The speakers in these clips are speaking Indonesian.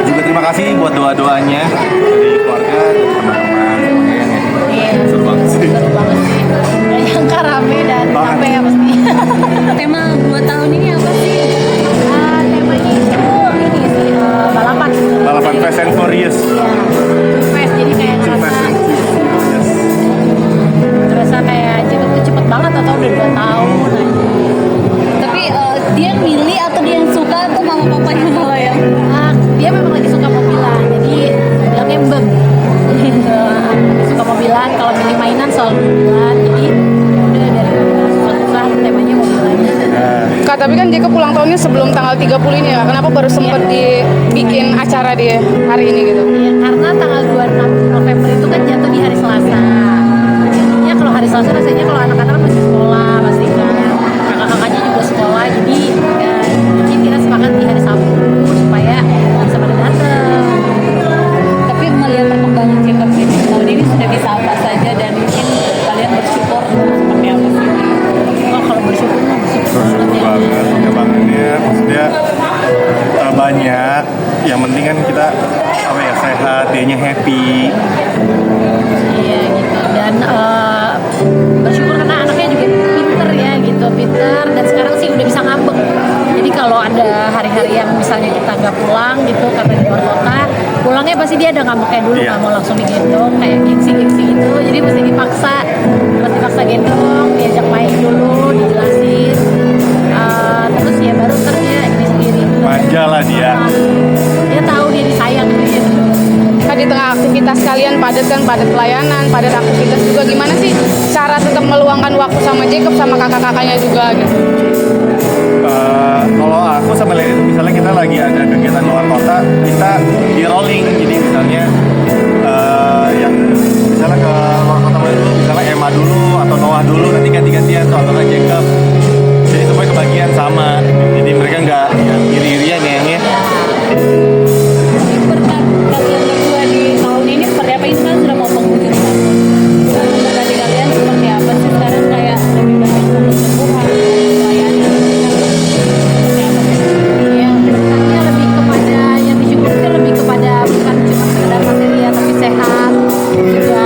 juga terima kasih buat doa-doanya dari keluarga, dari teman-teman semuanya ya. Iya. Seru banget sih. Seru banget sih. Yang rame dan capek ya pasti. Tema buat tahun ini apa sih? Temanya itu ini sih balapan. Balapan Fast and Furious. Iya. Fast jadi kayak Too Fast ngerasa and Furious. ngerasa kayak jadi tuh cepet banget atau udah 2 tahun aja. Tapi dia yang milih atau dia yang suka atau mama papanya malah yang Dia memang lagi suka mobilan, jadi bilangnya mbem. Suka mobilan, kalau milih mainan selalu mobilan. Jadi udah dari susah-susah temanya mobilan. Kak, tapi kan Jacob ulang tahunnya sebelum tanggal 30 ini ya. Kenapa baru sempat dibikin acara di hari ini gitu? Ya, karena tanggal 26 November itu kan jatuh di hari Selasa. Jadinya kalau hari Selasa rasanya kalau anak-anak masih sekolah, pasti kan kakak-kakaknya juga sekolah. Jadi ya, mungkin kita sepakat di hari Sabtu supaya bisa pada datang. tapi melihat perkembangan Jacob ini tahun ini sudah bisa apa saja dan mungkin kalian bersyukur seperti apa sih? Oh, kalau bersyukur mah bersyukur banget ya. Perkembangannya maksudnya banyak. Yang penting kan kita apa ya, sehat, dianya happy. Iya gitu, dan bersyukur karena anaknya juga pinter ya gitu, pinter, dan sekarang sih udah bisa ngambek. Jadi kalau ada hari-hari yang misalnya kita nggak pulang gitu karena di luar kota, pulangnya pasti dia ada ngambeknya dulu, Iya. nggak mau langsung digendong kayak gengsi-gengsi gitu. Jadi mesti dipaksa gendong, diajak main dulu, dijelasin, terus ya baru ntar dia ini sendiri. Manja lah dia. Dia tahu dia disayang gitu. Kak, di tengah aktivitas kalian padat kan, padat pelayanan, padat aktivitas juga, gimana sih cara tetap meluangkan waktu sama Jacob sama kakak-kakaknya juga gitu? Kalau aku sama Lady misalnya kita lagi ada kegiatan luar kota, kita di rolling. Jadi misalnya yang misalnya ke luar kota dulu, misalnya Emma dulu atau Noah dulu, nanti ganti-gantian tuh atau Jacob. Jadi supaya kebagian sama. Jadi mereka nggak iri-irian kayaknya. Berkat kalian berdua di tahun ini seperti apa? Ini kan sudah mau penghujung tahun. Berkat kalian seperti apa sih sekarang, kayak lebih banyak fokus ke Tuhan, pelayanan, seperti apa sih? Ya, berkatnya lebih kepada yang disyukuri itu lebih kepada bukan cuma sekedar materi ya, tapi sehat, juga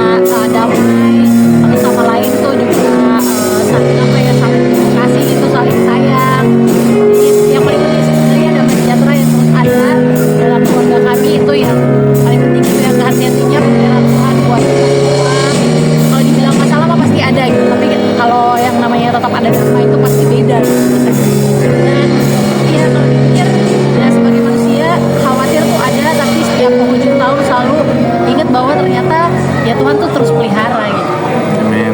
damai, satu sama lain tuh juga saling apa ya, saling kasih itu, saling sayang. Jadi yang paling penting sebenarnya damai sejahtera yang terus ada dalam keluarga kami, itu yang paling penting, itu yang hati-hatinya membela Tuhan buat kita semua. Kalau dibilang masalah mah pasti ada gitu, tapi kalau yang namanya tetap ada damai itu pasti beda gitu. Dan ya kalau dipikir ya sebagai manusia khawatir tuh ada, tapi setiap penghujung tahun selalu ingat bahwa ternyata ya Tuhan tuh terus pelihara gitu. Amin.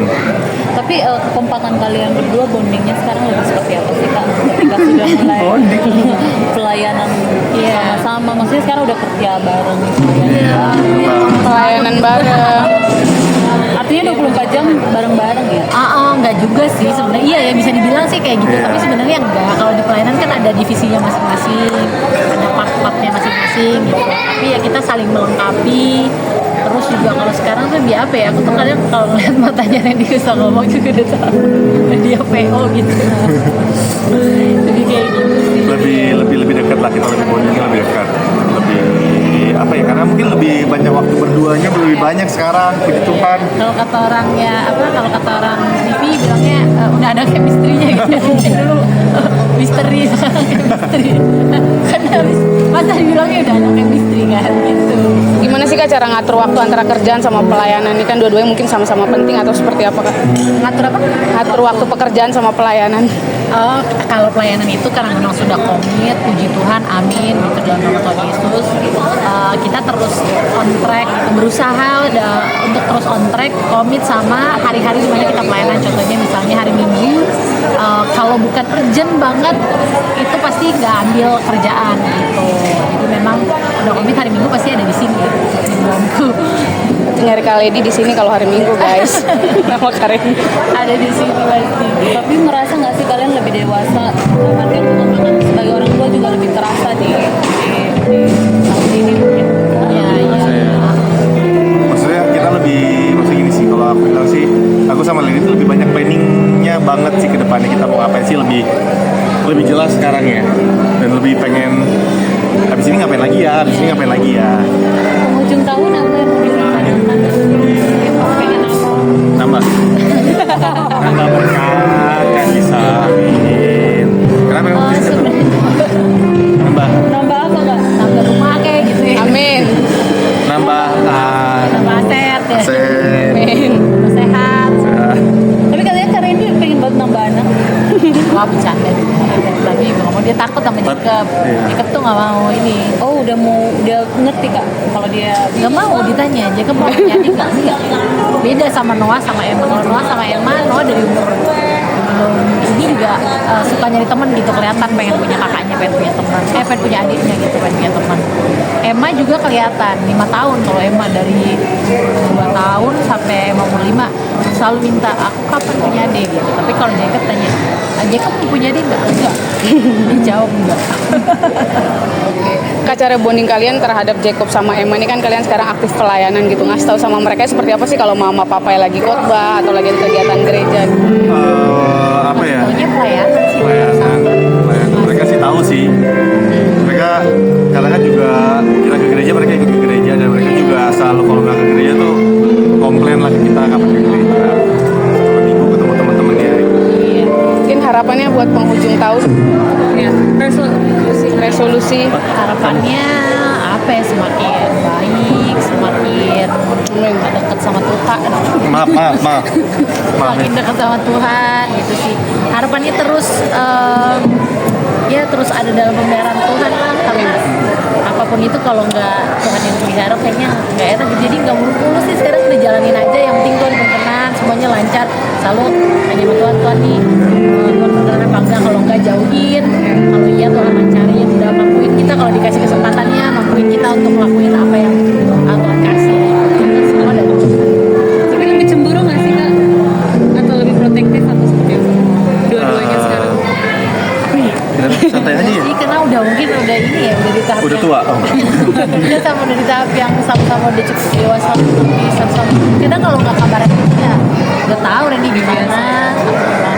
Tapi kekompakan kalian berdua, bondingnya sekarang lebih seperti apa sih Kak? Ketika sudah mulai pelayanan sama-sama, maksudnya sekarang udah kerja bareng misalnya. Pelayanan bareng. Artinya 24 jam bareng-bareng ya? Enggak juga sih sebenarnya. Iya ya, bisa dibilang sih kayak gitu, Iya. tapi sebenarnya enggak. Kalau di pelayanan kan ada divisinya masing-masing, ada part-partnya masing-masing gitu. Tapi ya kita saling melengkapi. Terus juga kalau sekarang tuh lebih apa ya, aku tuh kadang kalau ngeliat matanya Randy bisa ngomong juga udah tahu dia PO gitu. Jadi kayak gitu sih. Lebih dekat lah, kita lebih bondingnya lebih dekat, lebih apa ya, karena mungkin lebih banyak waktu berduanya, lebih banyak sekarang, puji Tuhan. Kalau kata orangnya kalau kata orang TV bilangnya udah ada chemistry-nya gitu. Mungkin dulu misteri, sekarang chemistry. Kan habis masa dibilangnya udah ada chemistry kan gitu. Gimana sih Kak cara ngatur waktu antara kerjaan sama pelayanan? Ini kan dua-duanya mungkin sama-sama penting atau seperti apa Kak? Ngatur apa? Ngatur waktu pekerjaan sama pelayanan. Kalau pelayanan itu karena memang sudah komit, puji Tuhan, amin, gitu dalam nama Tuhan Yesus. Kita terus on track, berusaha untuk terus on track, komit sama hari-hari dimana kita pelayanan. Contohnya misalnya hari Minggu, kalau bukan urgent banget, itu pasti nggak ambil kerjaan gitu. Jadi memang udah komit hari Minggu pasti ada di sini, di bangku. Nyari Kak Lady di sini kalau hari Minggu guys. Nama Kak Lady. Ada di sini pasti. Tapi merasa nggak sih kalian lebih dewasa? Artinya kekompakan sebagai orang tua juga lebih terasa di tahun ini mungkin. Ya. Maksudnya kita lebih, maksudnya gini sih, kalau aku bilang sih, aku sama Lady itu lebih banyak planningnya banget sih ke depannya, kita mau ngapain sih, lebih jelas sekarang ya, dan lebih pengen Iya, habis ini ngapain lagi ya? Penghujung tahun apa yang mau direncanakan? Pengen apa? Nambah. Nambah berkah, Kak Lisa. Amin. Kenapa kamu Oh, bisa? sebenarnya Nambah. Nambah apa kak? nambah rumah kayak gitu ya. Amin. Nambah. Nambah aset ya. Set. Amin. Nambah sehat. Tapi katanya Kak Randy pengen banget nambah anak. Wah bercanda. Tadi nggak mau, dia takut sama Jacob. Iya. Jacob tuh nggak mau ini. Oh udah ngerti kak kalau dia Nggak mau ditanya. Jacob mau punya adik nggak? Enggak. Beda sama Noah sama Emma. Kalau Noah sama Emma, Noah dari umur belum ini juga suka nyari teman gitu, kelihatan pengen punya kakaknya, pengen punya teman, pengen punya adiknya gitu, pengen punya teman. Emma juga kelihatan 5 tahun, kalau Emma dari 2 tahun sampai Emma umur 5 selalu minta aku kapan punya adik gitu. Tapi kalau Jacob tanya, Jacob mau punya adik nggak? Enggak. Dia jawab enggak. Kak, cara bonding kalian terhadap Jacob sama Emma ini kan kalian sekarang aktif pelayanan gitu. Ngasih tahu sama mereka seperti apa sih kalau mama papa lagi khotbah atau lagi ada kegiatan gereja gitu. Apa ya? Pokoknya pelayanan sih. Pelayanan. Mereka sih tahu sih. Mereka karena kan juga kita ke gereja, mereka ikut ke gereja, dan mereka juga selalu kalau nggak ke gereja tuh komplain lah ke kita kapan ke gereja. Kapan minggu ketemu teman-temannya. Iya. Mungkin harapannya buat penghujung tahun ya resolusi. Harapannya apa ya, semakin baik, semakin dekat sama Tuhan. Maaf. Semakin dekat sama Tuhan gitu sih. Harapannya terus ya terus ada dalam pemeliharaan Tuhan lah, karena apapun itu kalau nggak Tuhan yang pelihara kayaknya nggak enak. Jadi nggak muluk-muluk sih, sekarang udah jalanin aja, yang penting Tuhan berkenan, semuanya lancar, selalu hanya sama Tuhan nih, Tuhan berkenan apa enggak, kalau nggak jauhin, kalau iya Tuhan lancarin, udah mampuin kita, kalau dikasih kesempatannya mampuin kita untuk melakukan apa yang Tuhan kasih. Semua dari Tuhan. tapi lebih cemburu nggak sih kak atau lebih protektif atau seperti apa dua-duanya sekarang Santai aja ya. Sih, karena udah mungkin udah ini ya, udah di tahap Udah yang- tua. Oh. udah sama udah di tahap yang sama-sama udah cukup dewasa untuk bisa sama. Kadang kalau nggak kabaran ya udah tahu Randy gimana, apa